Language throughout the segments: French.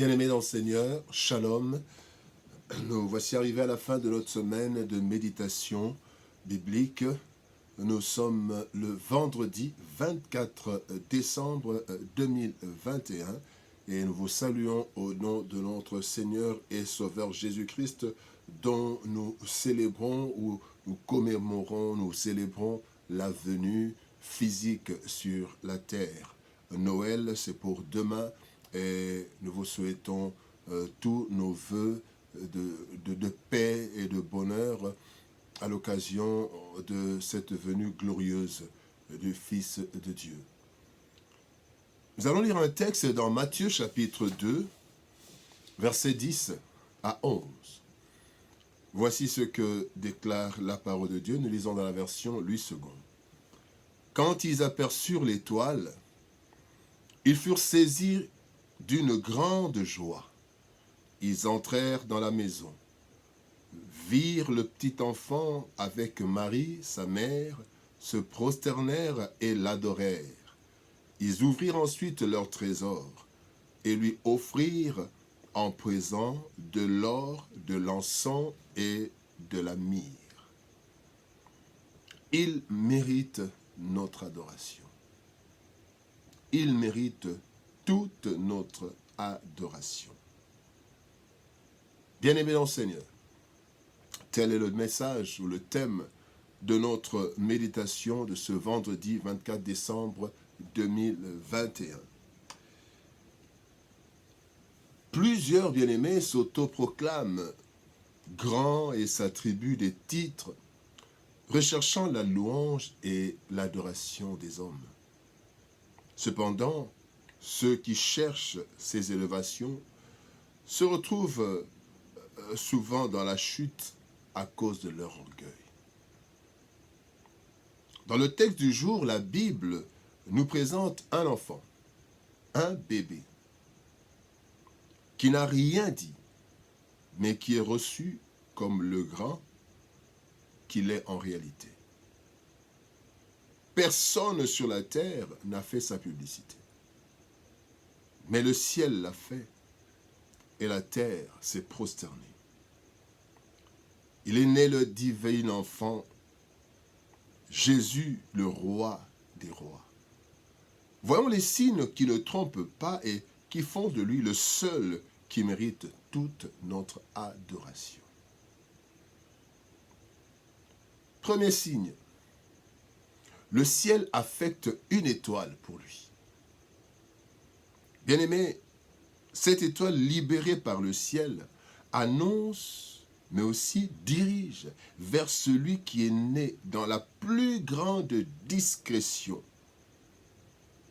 Bien-aimés dans le Seigneur, Shalom. Nous voici arrivés à la fin de notre semaine de méditation biblique. Nous sommes le vendredi 24 décembre 2021 et nous vous saluons au nom de notre Seigneur et Sauveur Jésus-Christ dont nous célébrons ou nous commémorons, nous célébrons la venue physique sur la terre. Noël, c'est pour demain. Et nous vous souhaitons tous nos vœux de paix et de bonheur à l'occasion de cette venue glorieuse du Fils de Dieu. Nous allons lire un texte dans Matthieu chapitre 2, versets 10 à 11. Voici ce que déclare la parole de Dieu. Nous lisons dans la version Louis II. Quand ils aperçurent l'étoile, ils furent saisis d'une grande joie. Ils entrèrent dans la maison, virent le petit enfant avec Marie, sa mère, se prosternèrent et l'adorèrent. Ils ouvrirent ensuite leur trésor et lui offrirent en présent de l'or, de l'encens et de la myrrhe. Il mérite notre adoration. Il mérite toute notre adoration. Bien-aimés dans le Seigneur, tel est le message ou le thème de notre méditation de ce vendredi 24 décembre 2021. Plusieurs bien-aimés s'autoproclament grands et s'attribuent des titres, recherchant la louange et l'adoration des hommes. Cependant, ceux qui cherchent ces élévations se retrouvent souvent dans la chute à cause de leur orgueil. Dans le texte du jour, la Bible nous présente un enfant, un bébé, qui n'a rien dit, mais qui est reçu comme le grand qu'il est en réalité. Personne sur la terre n'a fait sa publicité. Mais le ciel l'a fait et la terre s'est prosternée. Il est né le divin enfant, Jésus, le roi des rois. Voyons les signes qui ne trompent pas et qui font de lui le seul qui mérite toute notre adoration. Premier signe, le ciel affecte une étoile pour lui. Bien-aimé, cette étoile libérée par le ciel annonce, mais aussi dirige vers celui qui est né dans la plus grande discrétion,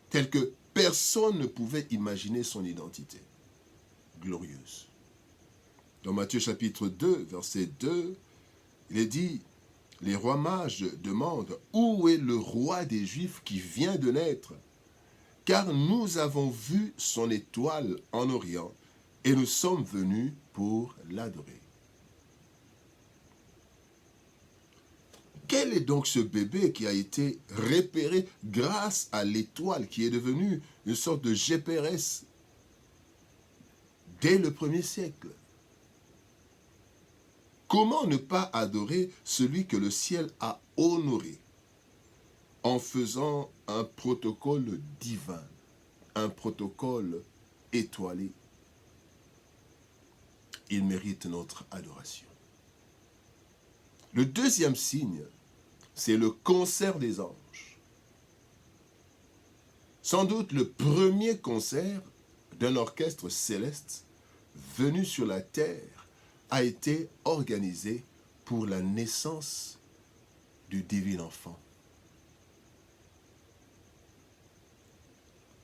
tel que personne ne pouvait imaginer son identité glorieuse. Dans Matthieu chapitre 2, verset 2, il est dit, les rois mages demandent « Où est le roi des Juifs qui vient de naître ? Car nous avons vu son étoile en Orient et nous sommes venus pour l'adorer. » Quel est donc ce bébé qui a été repéré grâce à l'étoile qui est devenue une sorte de GPS dès le 1er siècle? Comment ne pas adorer celui que le ciel a honoré en faisant un protocole divin, un protocole étoilé? Il mérite notre adoration. Le deuxième signe, c'est le concert des anges. Sans doute le premier concert d'un orchestre céleste venu sur la terre a été organisé pour la naissance du divin enfant.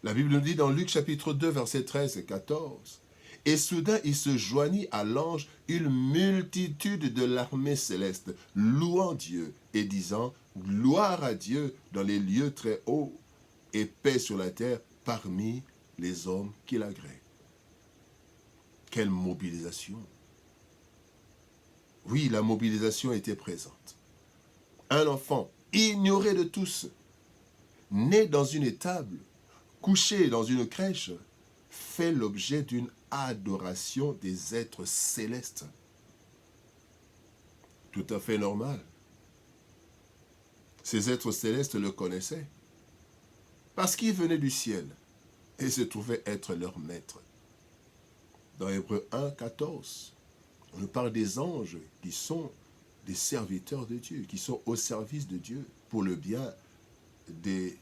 La Bible nous dit dans Luc chapitre 2, versets 13 et 14, « Et soudain il se joignit à l'ange une multitude de l'armée céleste, louant Dieu et disant, gloire à Dieu dans les lieux très hauts et paix sur la terre parmi les hommes qu'il agrée. » Quelle mobilisation! Oui, la mobilisation était présente. Un enfant ignoré de tous, né dans une étable, couché dans une crèche, fait l'objet d'une adoration des êtres célestes. Tout à fait normal. Ces êtres célestes le connaissaient, parce qu'il venait du ciel et se trouvait être leur maître. Dans Hébreux 1, 14, on nous parle des anges qui sont des serviteurs de Dieu, qui sont au service de Dieu pour le bien des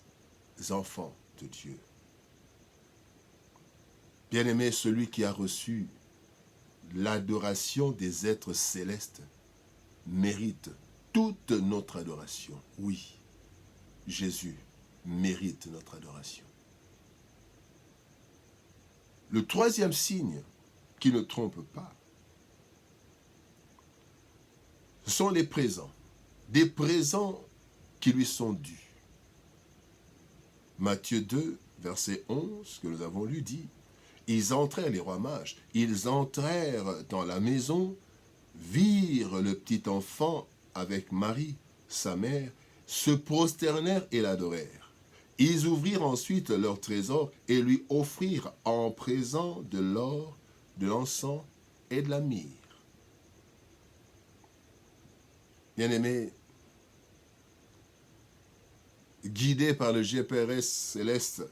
enfants de Dieu. Bien-aimé, celui qui a reçu l'adoration des êtres célestes mérite toute notre adoration. Oui, Jésus mérite notre adoration. Le troisième signe qui ne trompe pas, ce sont les présents, des présents qui lui sont dus. Matthieu 2, verset 11, que nous avons lu, dit, « Ils entrèrent, les rois mages, ils entrèrent dans la maison, virent le petit enfant avec Marie, sa mère, se prosternèrent et l'adorèrent. Ils ouvrirent ensuite leur trésor et lui offrirent en présent de l'or, de l'encens et de la myrrhe. » Bien-aimés, guidés par le GPRS céleste,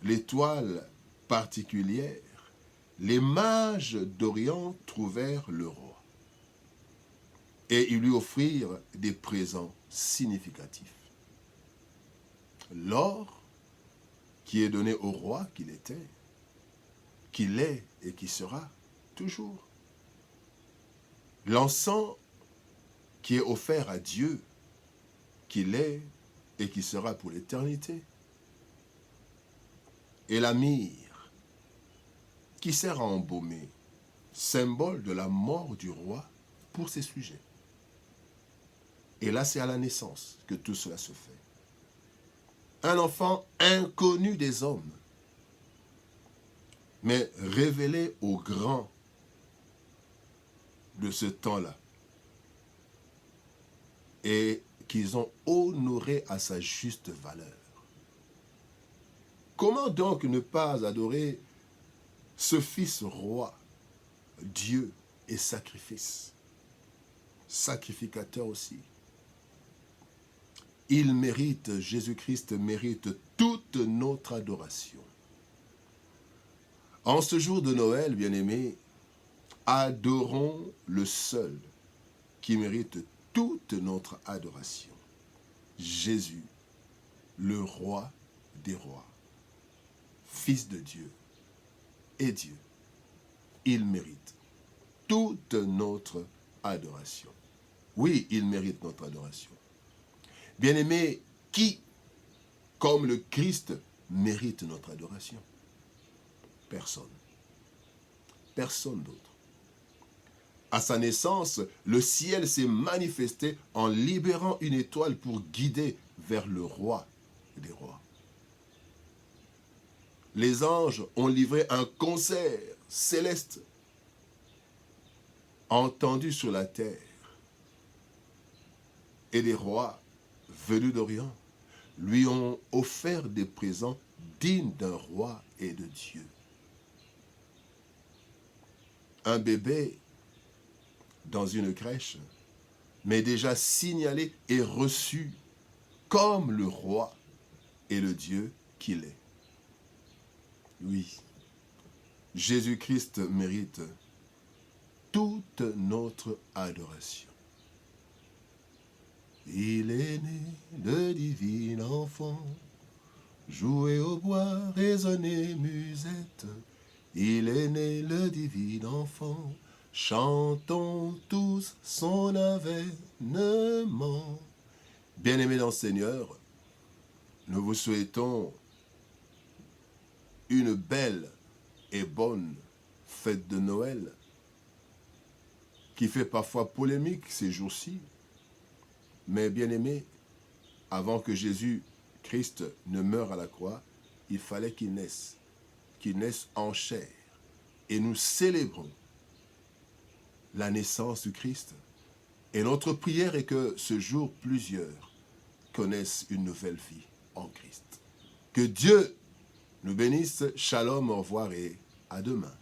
l'étoile particulière, les mages d'Orient trouvèrent le roi et ils lui offrirent des présents significatifs. L'or qui est donné au roi qu'il était, qu'il est et qui sera toujours. L'encens qui est offert à Dieu, qu'il est et qui sera pour l'éternité. Et la myrrhe, qui sert à embaumer, symbole de la mort du roi pour ses sujets. Et là, c'est à la naissance que tout cela se fait. Un enfant inconnu des hommes, mais révélé aux grands de ce temps-là, et qu'ils ont honoré à sa juste valeur. Comment donc ne pas adorer ce Fils roi, Dieu et sacrifice, sacrificateur aussi? Il mérite, Jésus-Christ mérite toute notre adoration. En ce jour de Noël, bien-aimés, adorons le seul qui mérite toute notre adoration. Jésus, le roi des rois, Fils de Dieu et Dieu. Il mérite toute notre adoration. Oui, il mérite notre adoration. Bien-aimés, qui, comme le Christ, mérite notre adoration? Personne. Personne d'autre. À sa naissance, le ciel s'est manifesté en libérant une étoile pour guider vers le roi des rois. Les anges ont livré un concert céleste entendu sur la terre. Et les rois venus d'Orient lui ont offert des présents dignes d'un roi et de Dieu. Un bébé dans une crèche, mais déjà signalé et reçu comme le roi et le Dieu qu'il est. Oui, Jésus-Christ mérite toute notre adoration. Il est né, le divin enfant, jouer au bois, résonner musette. Il est né, le divin enfant, chantons tous son avènement. Bien-aimés dans le Seigneur, nous vous souhaitons une belle et bonne fête de Noël, qui fait parfois polémique ces jours-ci. Mais bien-aimés, avant que Jésus-Christ ne meure à la croix, il fallait qu'il naisse en chair. Et nous célébrons la naissance du Christ. Et notre prière est que ce jour, plusieurs connaissent une nouvelle vie en Christ. Que Dieu nous bénisse. Shalom, au revoir et à demain.